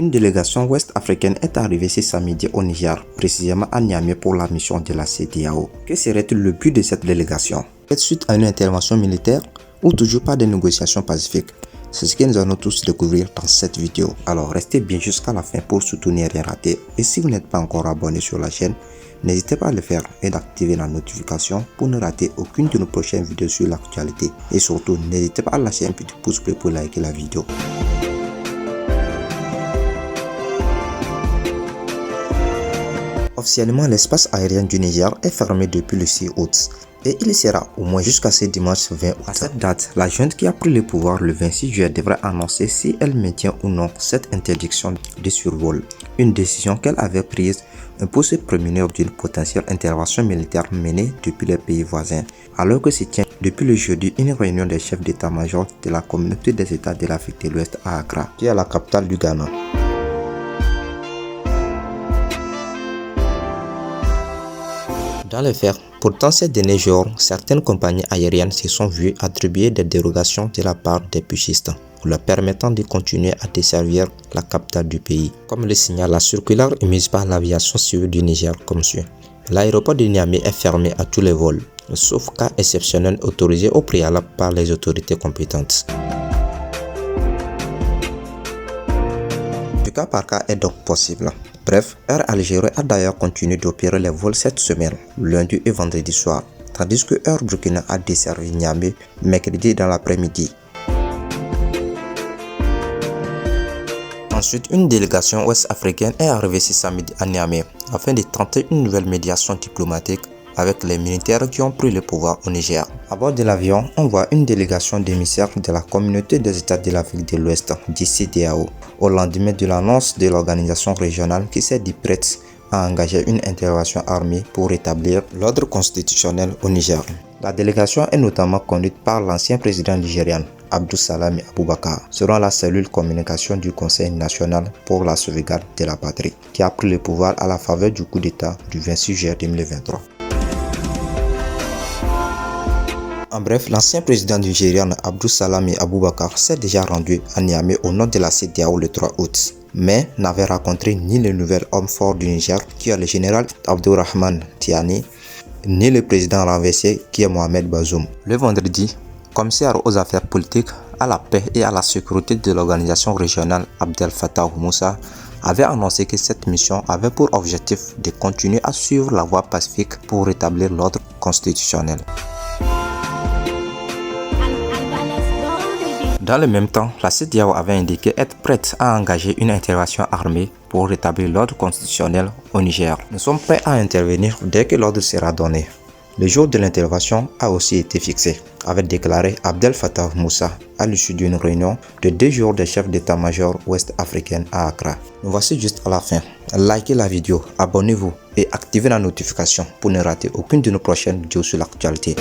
Une délégation ouest-africaine est arrivée ce samedi au Niger, précisément à Niamey pour la mission de la CEDEAO. Que serait-il le but de cette délégation? Est-ce suite à une intervention militaire ou toujours pas de négociations pacifiques? C'est ce que nous allons tous découvrir dans cette vidéo. Alors restez bien jusqu'à la fin pour surtout ne rien rater. Et si vous n'êtes pas encore abonné sur la chaîne, n'hésitez pas à le faire et d'activer la notification pour ne rater aucune de nos prochaines vidéos sur l'actualité. Et surtout, n'hésitez pas à lâcher un petit pouce bleu pour liker la vidéo. Officiellement, l'espace aérien du Niger est fermé depuis le 6 août et il sera au moins jusqu'à ce dimanche 20 août. À cette date, la junte qui a pris le pouvoir le 26 juillet devrait annoncer si elle maintient ou non cette interdiction de survol, une décision qu'elle avait prise pour se prémunir d'une potentielle intervention militaire menée depuis les pays voisins, alors que se tient depuis le jeudi une réunion des chefs d'état-major de la communauté des États de l'Afrique de l'Ouest à Accra, qui est la capitale du Ghana. Dans les faits, pourtant ces derniers jours, certaines compagnies aériennes se sont vues attribuer des dérogations de la part des putschistes, leur permettant de continuer à desservir la capitale du pays. Comme le signale la circulaire émise par l'aviation civile du Niger comme suit. L'aéroport de Niamey est fermé à tous les vols, sauf cas exceptionnels autorisés au préalable par les autorités compétentes. Du cas par cas est donc possible. Bref, Air Algérie a d'ailleurs continué d'opérer les vols cette semaine, lundi et vendredi soir, tandis que Air Burkina a desservi Niamey mercredi dans l'après-midi. Ensuite, une délégation ouest-africaine est arrivée ce samedi à Niamey afin de tenter une nouvelle médiation diplomatique avec les militaires qui ont pris le pouvoir au Niger. À bord de l'avion, on voit une délégation d'émissaires de la communauté des États de l'Afrique de l'Ouest, du CEDEAO, au lendemain de l'annonce de l'organisation régionale qui s'est dit prête à engager une intervention armée pour rétablir l'ordre constitutionnel au Niger. La délégation est notamment conduite par l'ancien président nigérian, Abdussalami Aboubakar, selon la cellule communication du Conseil national pour la sauvegarde de la patrie, qui a pris le pouvoir à la faveur du coup d'État du 26 juillet 2023. En bref, l'ancien président nigérian Abdussalami Aboubakar s'est déjà rendu à Niamey au nom de la CEDEAO le 3 août, mais n'avait rencontré ni le nouvel homme fort du Niger qui est le général Abdourahmane Tiani, ni le président renversé qui est Mohamed Bazoum. Le vendredi, commissaire aux affaires politiques, à la paix et à la sécurité de l'organisation régionale Abdel Fattah Moussa avait annoncé que cette mission avait pour objectif de continuer à suivre la voie pacifique pour rétablir l'ordre constitutionnel. Dans le même temps, la CEDEAO avait indiqué être prête à engager une intervention armée pour rétablir l'ordre constitutionnel au Niger. Nous sommes prêts à intervenir dès que l'ordre sera donné. Le jour de l'intervention a aussi été fixé, avait déclaré Abdel Fattah Moussa à l'issue d'une réunion de 2 jours des chefs d'état-major ouest-africains à Accra. Nous voici juste à la fin. Likez la vidéo, abonnez-vous et activez la notification pour ne rater aucune de nos prochaines vidéos sur l'actualité.